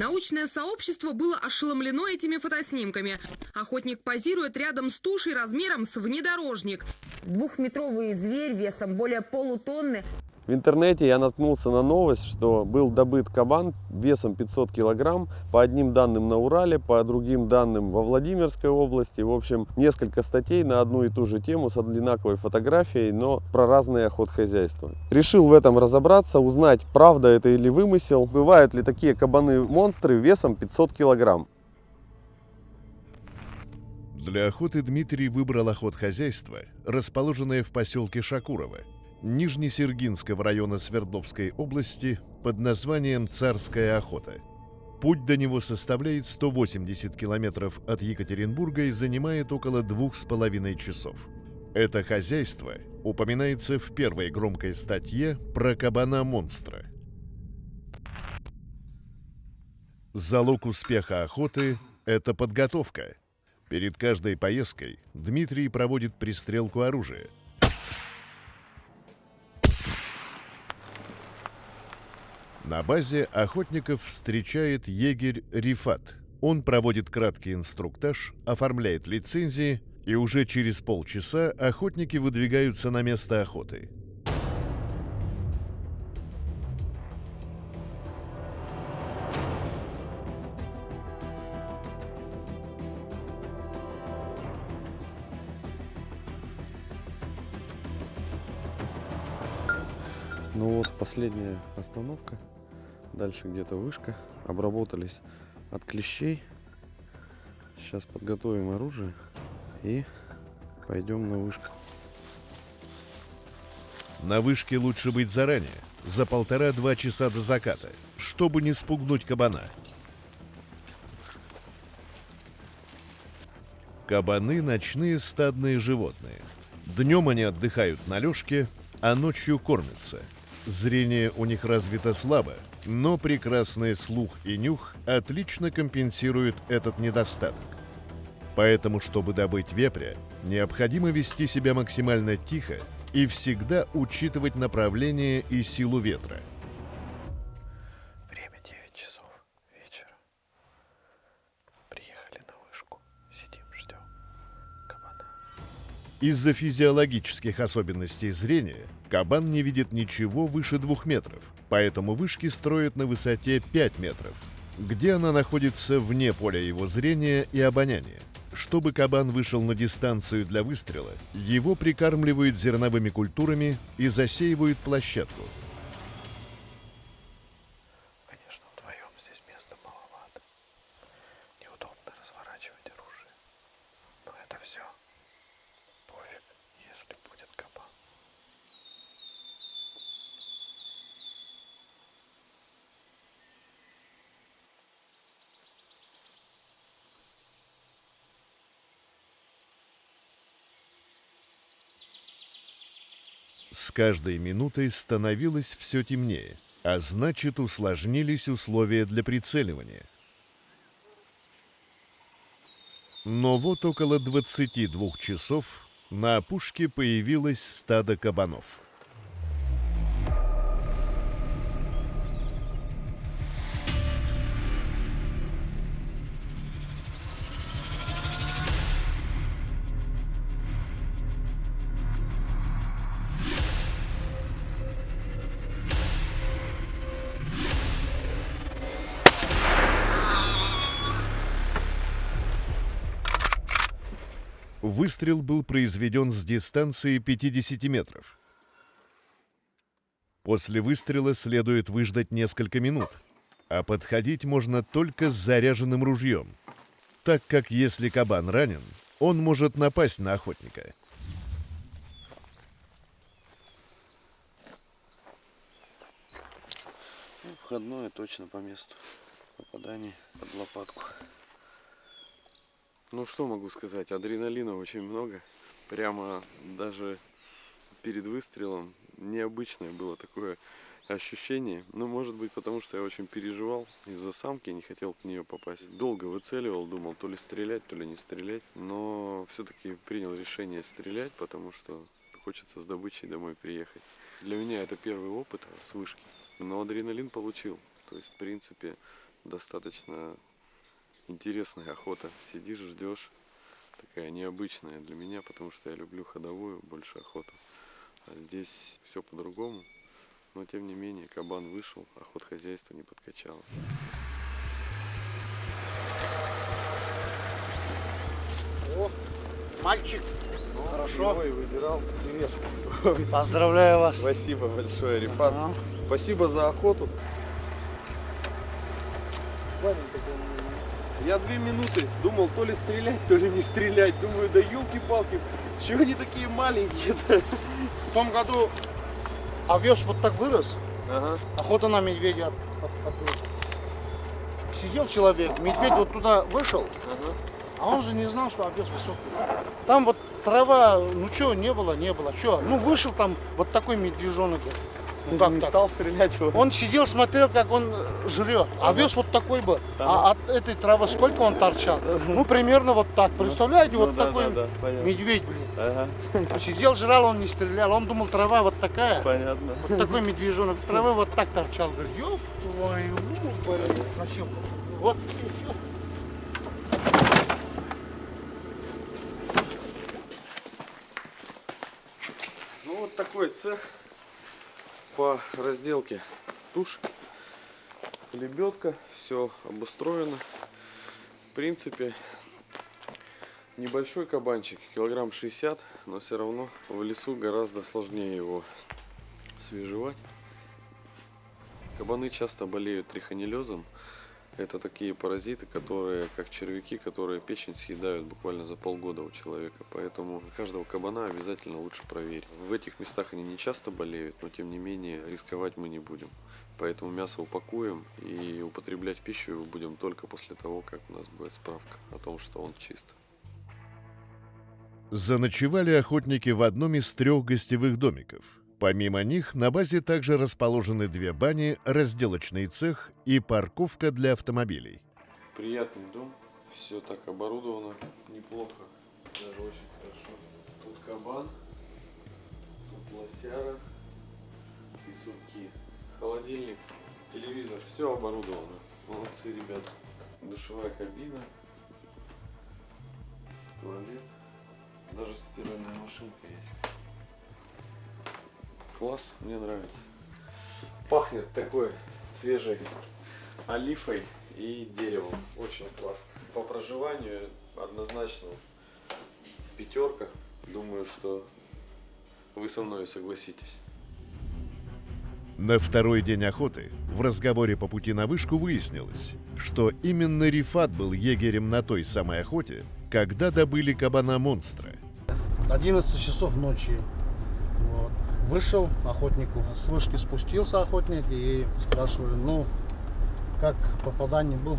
Научное сообщество было ошеломлено этими фотоснимками. Охотник позирует рядом с тушей размером с внедорожник. Двухметровый зверь весом более полутонны. В интернете я наткнулся на новость, что был добыт кабан весом 500 килограмм, по одним данным на Урале, по другим данным во Владимирской области. В общем, несколько статей на одну и ту же тему с одинаковой фотографией, но про разные охотхозяйства. Решил в этом разобраться, узнать, правда это или вымысел. Бывают ли такие кабаны-монстры весом 500 килограмм. Для охоты Дмитрий выбрал охотхозяйство, расположенное в поселке Шакурово, Нижнесергинского района Свердловской области, под названием «Царская охота». Путь до него составляет 180 километров от Екатеринбурга и занимает около 2,5 часов. Это хозяйство упоминается в первой громкой статье про кабана-монстра. Залог успеха охоты – это подготовка. Перед каждой поездкой Дмитрий проводит пристрелку оружия. На базе охотников встречает егерь Рифат. Он проводит краткий инструктаж, оформляет лицензии, и уже через полчаса охотники выдвигаются на место охоты. Ну вот, последняя остановка. Дальше где-то вышка. Обработались от клещей. Сейчас подготовим оружие и пойдем на вышку. На вышке лучше быть заранее, за 1,5-2 часа до заката, чтобы не спугнуть кабана. Кабаны – ночные стадные животные. Днем они отдыхают на лёжке, а ночью кормятся. Зрение у них развито слабо, но прекрасный слух и нюх отлично компенсируют этот недостаток. Поэтому, чтобы добыть вепря, необходимо вести себя максимально тихо и всегда учитывать направление и силу ветра. Время 9 часов вечера. Приехали на вышку. Сидим, ждем кабана. Из-за физиологических особенностей зрения кабан не видит ничего выше 2 метров, поэтому вышки строят на высоте 5 метров, где она находится вне поля его зрения и обоняния. Чтобы кабан вышел на дистанцию для выстрела, его прикармливают зерновыми культурами и засеивают площадку. Конечно, вдвоем здесь места маловато. Неудобно разворачивать оружие. Но это все. Пофиг, если будет кабан. С каждой минутой становилось все темнее, а значит, усложнились условия для прицеливания. Но вот около 22 часов на опушке появилось стадо кабанов. Выстрел был произведен с дистанции 50 метров. После выстрела следует выждать несколько минут, а подходить можно только с заряженным ружьем, так как если кабан ранен, он может напасть на охотника. Входное точно по месту попадания под лопатку. Ну что могу сказать, адреналина очень много. Прямо даже перед выстрелом необычное было такое ощущение. Ну, может быть, потому что я очень переживал из-за самки, не хотел к нее попасть. Долго выцеливал, думал, то ли стрелять, то ли не стрелять. Но все-таки принял решение стрелять, потому что хочется с добычей домой приехать. Для меня это первый опыт с вышки. Но адреналин получил. То есть, в принципе, достаточно интересная охота. Сидишь, ждешь. Такая необычная для меня, потому что я люблю ходовую больше охоту. А здесь все по-другому. Но тем не менее кабан вышел, а ход хозяйства не подкачало. О, мальчик, хорошо. Выбирал. Привет. Поздравляю вас. Спасибо большое, Рифат. Ага. Спасибо за охоту. Я 2 минуты думал, то ли стрелять, то ли не стрелять. Думаю, да елки-палки, чего они такие маленькие-то? В том году овес вот так вырос, Ага. охота на медведя. Сидел человек, медведь вот туда вышел, Ага. а он же не знал, что овес высокий. Там вот трава, ну что, не было, что. Ну вышел там вот такой медвежонок. Ну, как Не так? стал стрелять его. Он сидел, смотрел, как он жрет. Овес вот такой был. А от этой травы сколько он торчал? Ну, примерно вот так. Представляете, вот такой понятно. медведь, блин. Ага, Сидел, жрал, он не стрелял. Он думал, трава вот такая. понятно. Вот такой медвежонок. Трава вот так торчал. Говорит, ёб твою, блин. Красиво. Вот. Ну вот такой цех по разделке туш. Лебедка, все обустроено. В принципе, небольшой кабанчик, килограмм 60, но все равно в лесу гораздо сложнее его свежевать. Кабаны часто болеют трихонеллезом. Это такие паразиты, которые, как червяки, которые печень съедают буквально за полгода у человека. Поэтому каждого кабана обязательно лучше проверить. В этих местах они не часто болеют, но тем не менее рисковать мы не будем. Поэтому мясо упакуем и употреблять в пищу его будем только после того, как у нас будет справка о том, что он чист. Заночевали охотники в одном из 3 гостевых домиков. Помимо них на базе также расположены 2 бани, разделочный цех и парковка для автомобилей. Приятный дом, все так оборудовано неплохо, даже очень хорошо. Тут кабан, тут лосяра и сутки, холодильник, телевизор, все оборудовано. Молодцы ребята. Душевая кабина, туалет, даже стиральная машинка есть. Класс, мне нравится. Пахнет такой свежей олифой и деревом. Очень классно. По проживанию однозначно 5. Думаю, что вы со мной согласитесь. На 2-й день охоты в разговоре по пути на вышку выяснилось, что именно Рифат был егерем на той самой охоте, когда добыли кабана-монстра. 11 часов ночи. Вот. Вышел охотнику, с вышки спустился охотник и спрашиваю, ну, как попадание был?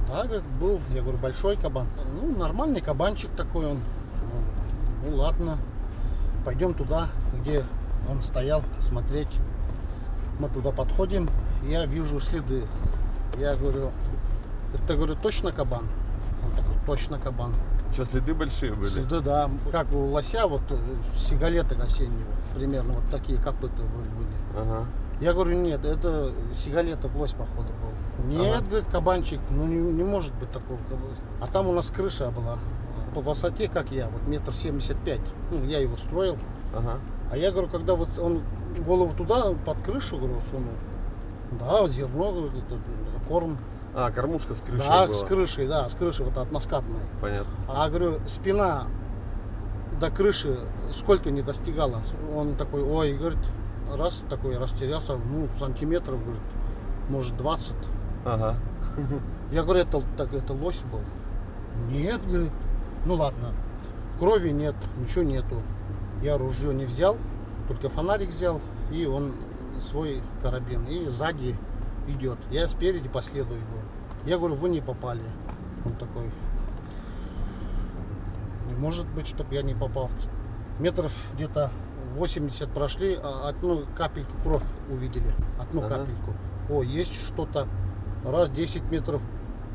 Да, говорит, был. Я говорю, большой кабан. Ну, нормальный кабанчик такой он. Ну, ладно, пойдем туда, где он стоял, смотреть. Мы туда подходим, я вижу следы. Я говорю, это, говорю, точно кабан? Он такой, точно кабан. Что, следы большие были? Следы, да, как у лося, вот сигалеток осеннего, примерно вот такие копыта были. Ага. Я говорю, нет, это сигалеток лось, походу, был. Нет, говорит, кабанчик, ну не может быть такого. А там у нас крыша была по высоте, как я, вот 1,75 м. Ну, я его строил. Ага. А я говорю, когда вот он голову туда, под крышу, говорю, сунул. Да, вот зерно, говорит, это корм. А, кормушка с крышей Да, была. с крышей, да, с крышей вот односкатной. Понятно. А говорю, спина до крыши сколько не достигала. Он такой, ой, говорит, раз такой растерялся, ну, сантиметров, говорит, может 20. Ага. Я говорю, это лось был. Нет, говорит, ну ладно, крови нет, ничего нету. Я ружье не взял, только фонарик взял, и он свой карабин, и сзади идет. Я спереди последую его. Я говорю, вы не попали. Он такой, не может быть, чтобы я не попал. Метров где-то 80 прошли, одну капельку кровь увидели. Одну капельку. О, есть что-то. Раз, 10 метров.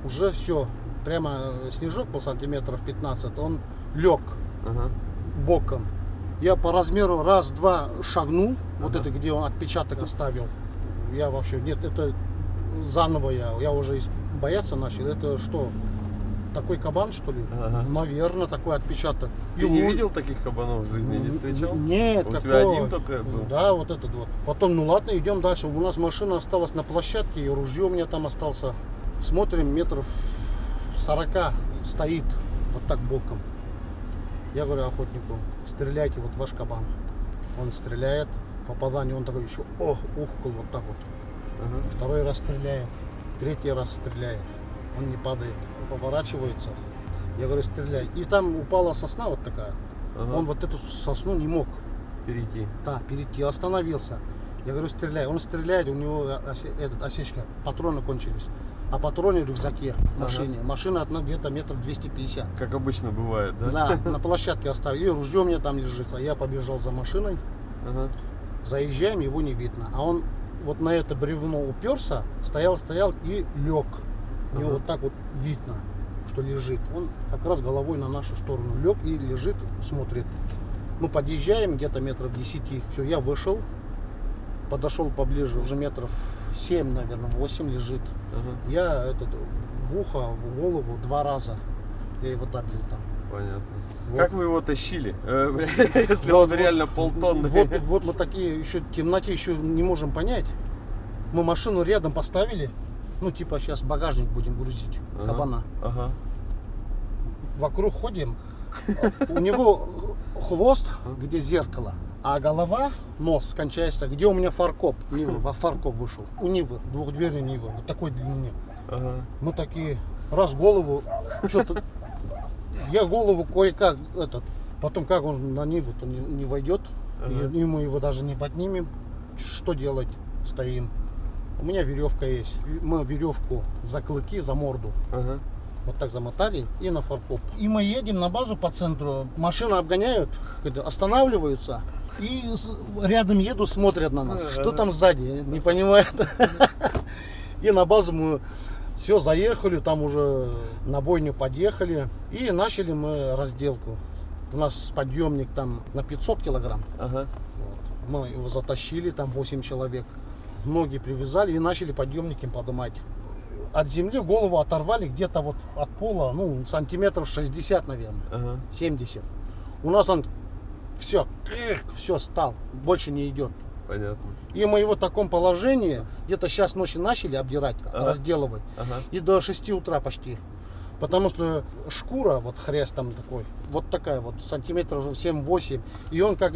Уже все. Прямо снежок по сантиметров 15. Он лег боком. Я по размеру раз-два шагнул. Вот это, где он отпечаток оставил. Я вообще, нет, это заново я уже бояться начал. Это что, такой кабан, что ли? Ага. Наверное, такой отпечаток. Ты не Его- видел таких кабанов в жизни, не встречал? Нет, У тебя какого? один только был? Да, вот этот вот. Потом, ну ладно, идем дальше. У нас машина осталась на площадке, и ружье у меня там остался. Смотрим, метров 40 стоит вот так боком. Я говорю охотнику, стреляйте, вот ваш кабан. Он стреляет, попадание, он такой еще, ухкал вот так вот. Ага. Второй раз стреляет, третий раз стреляет. Он не падает, поворачивается. Я говорю, стреляй. И там упала сосна вот такая. Ага. Он вот эту сосну не мог Перейти. перейти, остановился. Я говорю, стреляй. Он стреляет, у него осечка, патроны кончились. А патроны в рюкзаке в машине. Машина одна где-то метров 250. Как обычно бывает, да? Да, на площадке оставил. И ружье у меня там лежит. А я побежал за машиной. Ага. Заезжаем, его не видно. А он вот на это бревно уперся, стоял и лег. У него вот так вот видно, что лежит. Он как раз головой на нашу сторону лег и лежит, смотрит. Мы подъезжаем где-то метров 10. Все, я вышел, подошел поближе, уже метров 7, наверное, 8 лежит. Ага. Я в ухо, в голову 2 раза. Я его добил там. Понятно. Вот. Как вы его тащили? Если он реально полтонны. Вот мы такие еще в темноте еще не можем понять. Мы машину рядом поставили. Ну, типа, сейчас багажник будем грузить. Ага. Кабана. Ага. Вокруг ходим. У него хвост, где зеркало. А голова, нос кончается, где у меня фаркоп. Нива, во фаркоп вышел. У Нивы, двухдверной Нивы. Вот такой длины. Ага. Мы такие, раз голову, что-то... Я голову кое-как, потом как он на Ниву-то не войдет. И мы его даже не поднимем. Что делать? Стоим. У меня веревка есть. Мы веревку за клыки, за морду. Ага. Вот так замотали и на фаркоп. И мы едем на базу по центру. Машины обгоняют, останавливаются. И рядом едут, смотрят на нас. Что там сзади, не понимают. И на базу мы все заехали, там уже на бойню подъехали. И начали мы разделку. У нас подъемник там на 500 килограмм. Ага. Вот. Мы его затащили, там 8 человек. Ноги привязали и начали подъемником поднимать. От земли голову оторвали где-то вот от пола, ну, сантиметров 60, наверное, Ага. 70. У нас он все стал, больше не идет. Понятно. И мы его в таком положении, где-то сейчас ночью начали обдирать, разделывать, Ага. и до 6 утра почти. Потому что шкура, вот хрест там такой, вот такая вот, сантиметров 7-8. И он как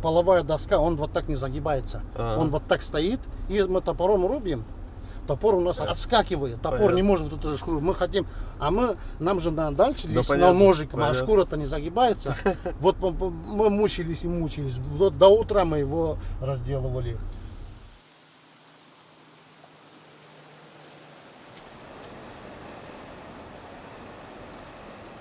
половая доска, он вот так не загибается. Ага. Он вот так стоит, и мы топором рубим. Топор у нас отскакивает, топор Понятно. не может вот эту шкуру. Мы хотим, нам же надо дальше лезть на понятно, ножиком, а понятно. шкура-то не загибается. Вот мы мучились и мучились. Вот до утра мы его разделывали.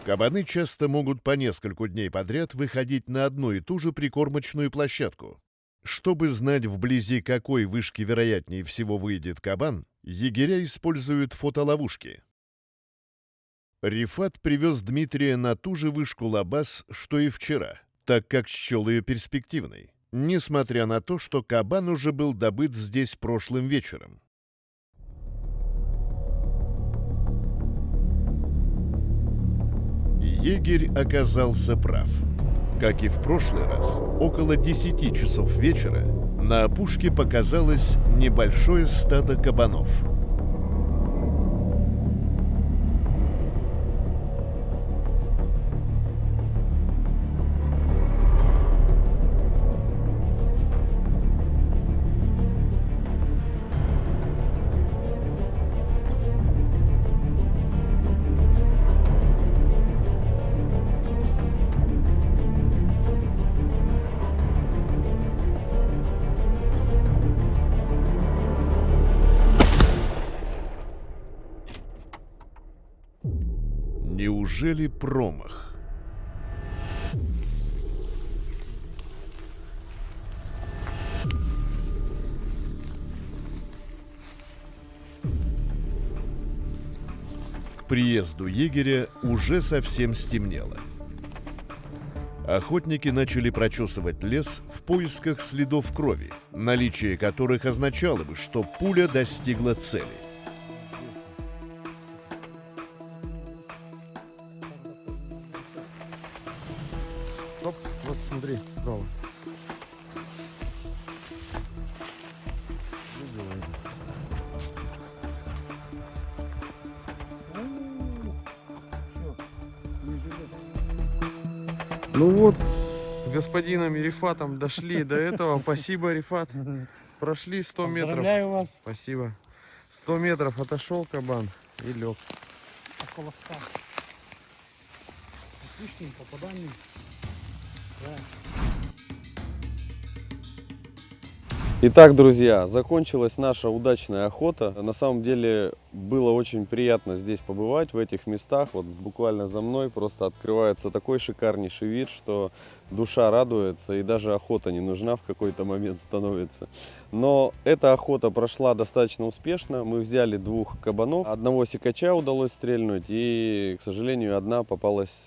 Кабаны часто могут по нескольку дней подряд выходить на одну и ту же прикормочную площадку. Чтобы знать вблизи, какой вышки вероятнее всего выйдет кабан, егеря используют фотоловушки. Рифат привез Дмитрия на ту же вышку Лабаз, что и вчера, так как счел ее перспективной, несмотря на то, что кабан уже был добыт здесь прошлым вечером. Егерь оказался прав. Как и в прошлый раз, около 10 часов вечера на опушке показалось небольшое стадо кабанов. Неужели промах? К приезду егеря уже совсем стемнело. Охотники начали прочесывать лес в поисках следов крови, наличие которых означало бы, что пуля достигла цели. Стоп, вот смотри, справа. Ну вот, с господином Рифатом дошли до этого. Спасибо, Рифат. Прошли 100 метров. Поздравляю вас. Спасибо. 100 метров отошел кабан и лег. Полоска. Отличным попаданием. Да. Итак, друзья, закончилась наша удачная охота. На самом деле было очень приятно здесь побывать, в этих местах. Вот буквально за мной просто открывается такой шикарнейший вид, что душа радуется и даже охота не нужна в какой-то момент становится. Но эта охота прошла достаточно успешно. Мы взяли 2 кабанов, одного сикача удалось стрельнуть и, к сожалению, одна попалась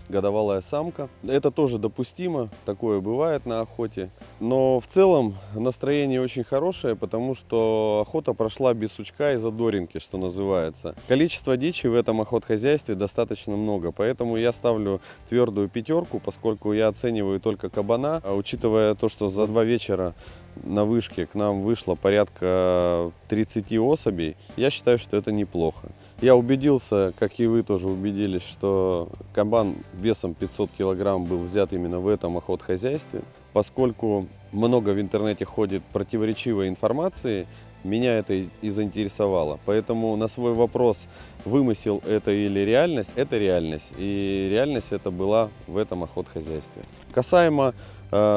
годовалая самка. Это тоже допустимо, такое бывает на охоте. Но в целом настроение очень хорошее, потому что охота прошла без сучка и задоринки, что называется. Количество дичи в этом охотхозяйстве достаточно много, поэтому я ставлю твердую 5, поскольку я оцениваю только кабана. А учитывая то, что за 2 вечера на вышке к нам вышло порядка 30 особей, я считаю, что это неплохо. Я убедился, как и вы тоже убедились, что кабан весом 500 килограмм был взят именно в этом охотхозяйстве. Поскольку много в интернете ходит противоречивой информации, меня это и заинтересовало. Поэтому на свой вопрос, вымысел это или реальность, это реальность. И реальность это была в этом охотхозяйстве. Касаемо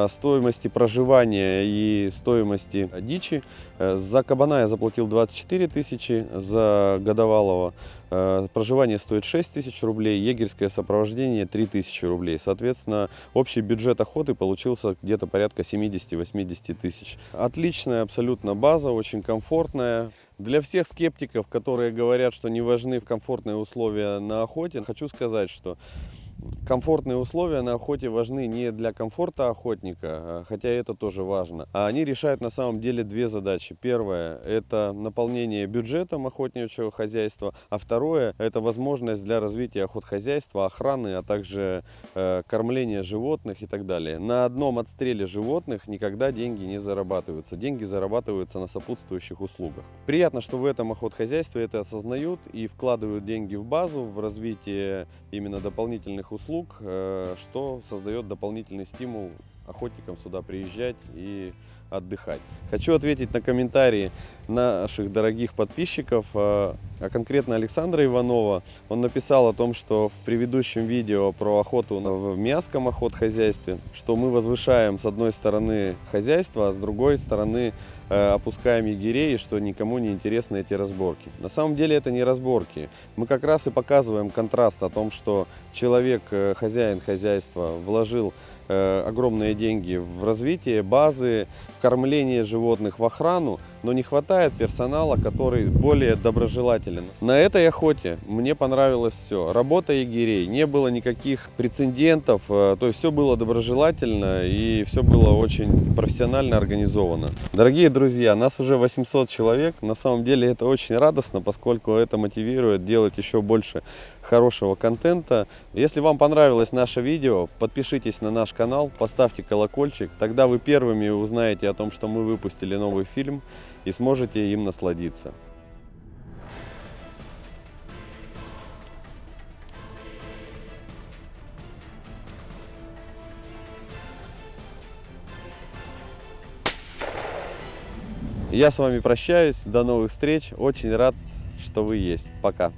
стоимости проживания и стоимости дичи, за кабана я заплатил 24 тысячи, за годовалого проживание стоит 6 тысяч рублей, егерское сопровождение 3 тысячи рублей. Соответственно, общий бюджет охоты получился где-то порядка 70-80 тысяч. Отличная абсолютно база, очень комфортная. Для всех скептиков, которые говорят, что не важны комфортные условия на охоте, хочу сказать, что комфортные условия на охоте важны не для комфорта охотника, хотя это тоже важно, а они решают на самом деле 2 задачи. Первое – это наполнение бюджетом охотничьего хозяйства, а второе – это возможность для развития охотхозяйства, охраны, а также кормления животных и так далее. На одном отстреле животных никогда деньги не зарабатываются. Деньги зарабатываются на сопутствующих услугах. Приятно, что в этом охотхозяйстве это осознают и вкладывают деньги в базу, в развитие именно дополнительных услуг, что создает дополнительный стимул охотникам сюда приезжать и отдыхать. Хочу ответить на комментарии наших дорогих подписчиков, а конкретно Александра Иванова. Он написал о том, что в предыдущем видео про охоту в Миасском охотхозяйстве, что мы возвышаем с одной стороны хозяйство, а с другой стороны опускаем егерей, и что никому не интересны эти разборки. На самом деле это не разборки. Мы как раз и показываем контраст о том, что человек, хозяин хозяйства, вложил огромные деньги в развитие базы, в кормление животных, в охрану, но не хватает персонала, который более доброжелателен. На этой охоте мне понравилось все. Работа егерей, не было никаких прецедентов, то есть все было доброжелательно и все было очень профессионально организовано. Дорогие друзья, нас уже 800 человек. На самом деле это очень радостно, поскольку это мотивирует делать еще больше хорошего контента. Если вам понравилось наше видео, подпишитесь на наш канал, поставьте колокольчик, тогда вы первыми узнаете о том, что мы выпустили новый фильм и сможете им насладиться. Я с вами прощаюсь, до новых встреч, очень рад, что вы есть. Пока.